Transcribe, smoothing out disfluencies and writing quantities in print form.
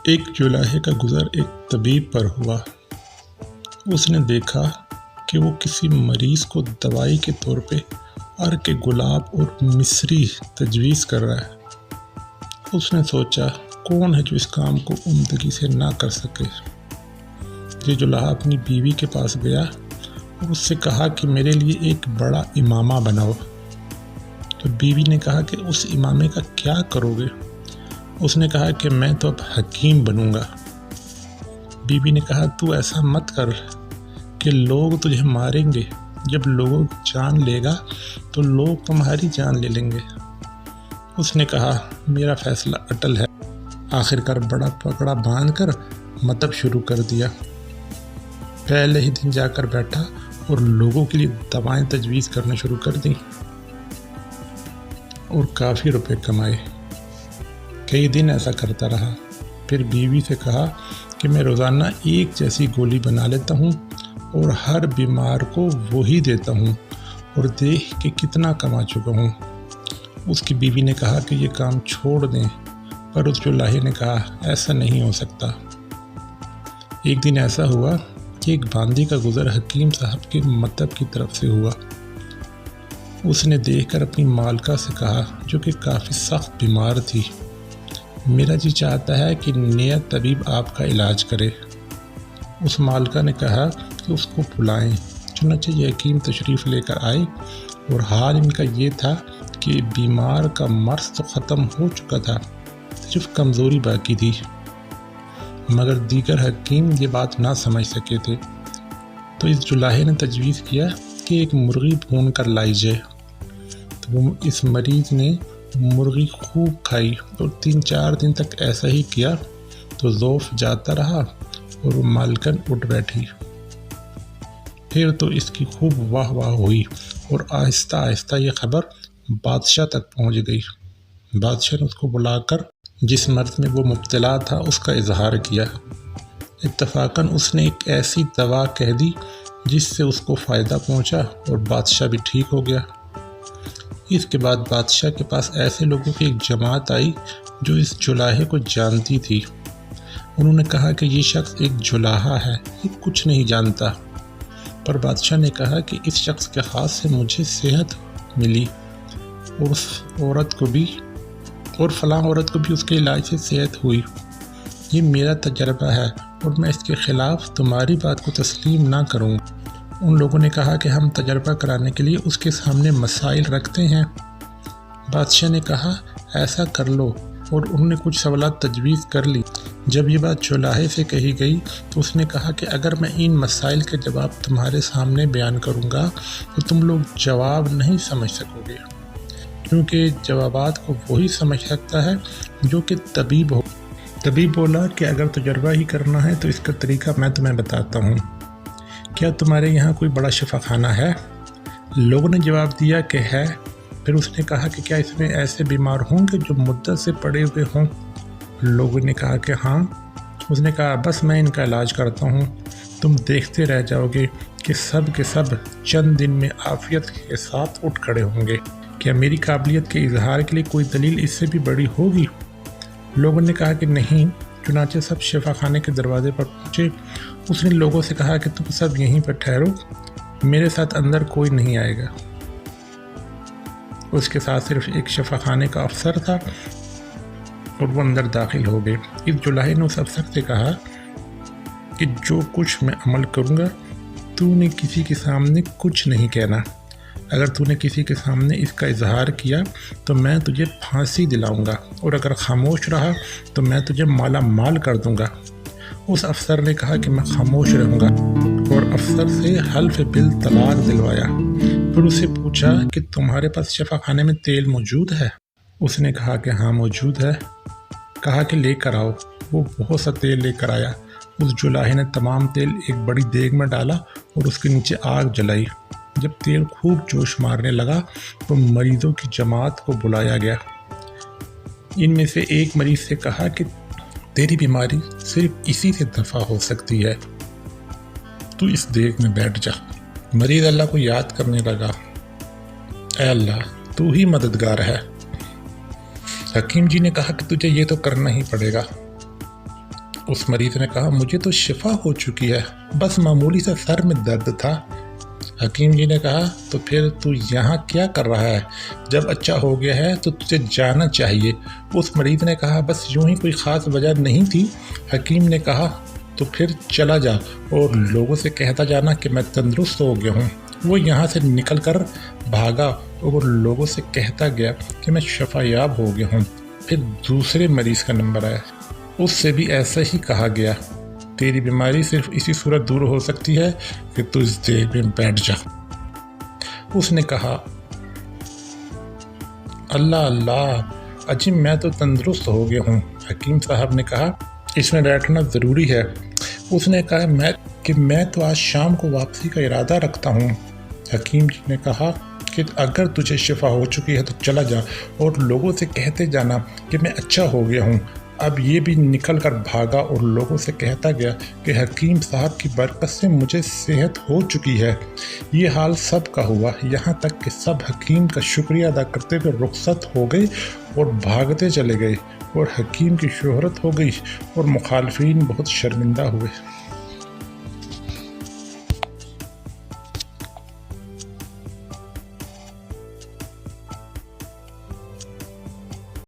ایک جولاہے کا گزر ایک طبیب پر ہوا۔ اس نے دیکھا کہ وہ کسی مریض کو دوائی کے طور پہ عرق گلاب اور مصری تجویز کر رہا ہے۔ اس نے سوچا کون ہے جو اس کام کو عمدگی سے نہ کر سکے۔ یہ جولاہا اپنی بیوی کے پاس گیا اور اس سے کہا کہ میرے لیے ایک بڑا امامہ بناؤ۔ تو بیوی نے کہا کہ اس امامے کا کیا کرو گے؟ اس نے کہا کہ میں تو اب حکیم بنوں گا۔ بیوی نے کہا تو ایسا مت کر کہ لوگ تجھے ماریں گے۔ جب لوگوں کی جان لے گا تو لوگ تمہاری جان لے لیں گے۔ اس نے کہا میرا فیصلہ اٹل ہے۔ آخر کار بڑا پکڑا باندھ کر مطلب شروع کر دیا۔ پہلے ہی دن جا کر بیٹھا اور لوگوں کے لیے دوائیں تجویز کرنا شروع کر دیں اور کافی روپے کمائے۔ کئی دن ایسا کرتا رہا۔ پھر بیوی سے کہا کہ میں روزانہ ایک جیسی گولی بنا لیتا ہوں اور ہر بیمار کو وہی دیتا ہوں اور دیکھ کہ کتنا کما چکا ہوں۔ اس کی بیوی نے کہا کہ یہ کام چھوڑ دیں، پر اس جولاہے نے کہا ایسا نہیں ہو سکتا۔ ایک دن ایسا ہوا کہ ایک باندی کا گزر حکیم صاحب کے مطلب کی طرف سے ہوا۔ اس نے دیکھ کر اپنی مالکہ سے کہا جو کہ کافی سخت بیمار تھی، میرا جی چاہتا ہے کہ نیا طبیب آپ کا علاج کرے۔ اس مالکہ نے کہا کہ اس کو بلائیں۔ چنانچہ یہ حکیم تشریف لے کر آئے اور حال ان کا یہ تھا کہ بیمار کا مرض تو ختم ہو چکا تھا، صرف کمزوری باقی تھی، مگر دیگر حکیم یہ بات نہ سمجھ سکے تھے۔ تو اس جولاہے نے تجویز کیا کہ ایک مرغی بھون کر لائی جائے۔ تو وہ اس مریض نے مرغی خوب کھائی اور 3-4 دن تک ایسا ہی کیا تو ذوف جاتا رہا اور وہ مالکن اٹھ بیٹھی۔ پھر تو اس کی خوب واہ واہ ہوئی اور آہستہ آہستہ یہ خبر بادشاہ تک پہنچ گئی۔ بادشاہ نے اس کو بلا کر جس مرض میں وہ مبتلا تھا اس کا اظہار کیا۔ اتفاقاً اس نے ایک ایسی دوا کہہ دی جس سے اس کو فائدہ پہنچا اور بادشاہ بھی ٹھیک ہو گیا۔ اس کے بعد بادشاہ کے پاس ایسے لوگوں کی ایک جماعت آئی جو اس جولاہے کو جانتی تھی۔ انہوں نے کہا کہ یہ شخص ایک جولاہا ہے، یہ کچھ نہیں جانتا۔ پر بادشاہ نے کہا کہ اس شخص کے ہاتھ سے مجھے صحت ملی اور اس عورت کو بھی اور فلاں عورت کو بھی اس کے علاج سے صحت ہوئی۔ یہ میرا تجربہ ہے اور میں اس کے خلاف تمہاری بات کو تسلیم نہ کروں گا۔ ان لوگوں نے کہا کہ ہم تجربہ کرانے کے لیے اس کے سامنے مسائل رکھتے ہیں۔ بادشاہ نے کہا ایسا کر لو، اور انہوں نے کچھ سوالات تجویز کر لی۔ جب یہ بات جولاہے سے کہی گئی تو اس نے کہا کہ اگر میں ان مسائل کے جواب تمہارے سامنے بیان کروں گا تو تم لوگ جواب نہیں سمجھ سکو گے، کیونکہ جوابات کو وہی سمجھ سکتا ہے جو کہ طبیب ہو۔ طبیب بولا کہ اگر تجربہ ہی کرنا ہے تو اس کا طریقہ میں تمہیں بتاتا ہوں۔ کیا تمہارے یہاں کوئی بڑا شفا خانہ ہے؟ لوگوں نے جواب دیا کہ ہے۔ پھر اس نے کہا کہ کیا اس میں ایسے بیمار ہوں گے جو مدت سے پڑے ہوئے ہوں؟ لوگوں نے کہا کہ ہاں۔ اس نے کہا بس میں ان کا علاج کرتا ہوں، تم دیکھتے رہ جاؤ گے کہ سب کے سب چند دن میں عافیت کے ساتھ اٹھ کھڑے ہوں گے۔ کیا میری قابلیت کے اظہار کے لیے کوئی دلیل اس سے بھی بڑی ہوگی؟ لوگوں نے کہا کہ نہیں۔ چنانچہ سب شفا خانے کے دروازے پر پہنچے۔ اس نے لوگوں سے کہا کہ تم سب یہیں پر ٹھہرو، میرے ساتھ اندر کوئی نہیں آئے گا۔ اس کے ساتھ صرف ایک شفا خانے کا افسر تھا اور وہ اندر داخل ہو گئے۔ اس جولاہے نے اس افسر سے کہا کہ جو کچھ میں عمل کروں گا تو نے کسی کے سامنے کچھ نہیں کہنا۔ اگر تو نے کسی کے سامنے اس کا اظہار کیا تو میں تجھے پھانسی دلاؤں گا، اور اگر خاموش رہا تو میں تجھے مالا مال کر دوں گا۔ اس افسر نے کہا کہ میں خاموش رہوں گا، اور افسر سے حلف بالطلاق دلوایا۔ پھر اس سے پوچھا کہ تمہارے پاس شفا خانے میں تیل موجود ہے؟ اس نے کہا کہ ہاں موجود ہے۔ کہا کہ لے کر آؤ۔ وہ بہت سا تیل لے کر آیا۔ اس جولاہے نے تمام تیل ایک بڑی دیگ میں ڈالا اور اس کے نیچے آگ جلائی۔ جب تیل خوب جوش مارنے لگا تو مریضوں کی جماعت کو بلایا گیا۔ ان میں سے ایک مریض سے کہا کہ تیری بیماری صرف اسی سے دفع ہو سکتی ہے، تو اس دیگ میں بیٹھ جا۔ مریض اللہ کو یاد کرنے لگا، اے اللہ تو ہی مددگار ہے۔ حکیم جی نے کہا کہ تجھے یہ تو کرنا ہی پڑے گا۔ اس مریض نے کہا مجھے تو شفا ہو چکی ہے، بس معمولی سے سر میں درد تھا۔ حکیم جی نے کہا تو پھر تو یہاں کیا کر رہا ہے؟ جب اچھا ہو گیا ہے تو تجھے جانا چاہیے۔ اس مریض نے کہا بس یوں ہی کوئی خاص وجہ نہیں تھی۔ حکیم نے کہا تو پھر چلا جا اور لوگوں سے کہتا جانا کہ میں تندرست ہو گیا ہوں۔ وہ یہاں سے نکل کر بھاگا اور لوگوں سے کہتا گیا کہ میں شفا یاب ہو گیا ہوں۔ پھر دوسرے مریض کا نمبر آیا، اس سے بھی ایسا ہی کہا گیا، تیری بیماری صرف اسی صورت دور ہو سکتی ہے کہ تو اس دیگ میں بیٹھ جا۔ اس نے کہا اللہ اللہ اجی میں تو تندرست ہو گیا ہوں۔ حکیم صاحب نے کہا اس میں بیٹھنا ضروری ہے۔ اس نے کہا میں تو آج شام کو واپسی کا ارادہ رکھتا ہوں۔ حکیم جی نے کہا کہ اگر تجھے شفا ہو چکی ہے تو چلا جا اور لوگوں سے کہتے جانا کہ میں اچھا ہو گیا ہوں۔ اب یہ بھی نکل کر بھاگا اور لوگوں سے کہتا گیا کہ حکیم صاحب کی برکت سے مجھے صحت ہو چکی ہے۔ یہ حال سب کا ہوا، یہاں تک کہ سب حکیم کا شکریہ ادا کرتے ہوئے رخصت ہو گئے اور بھاگتے چلے گئے، اور حکیم کی شہرت ہو گئی اور مخالفین بہت شرمندہ ہوئے۔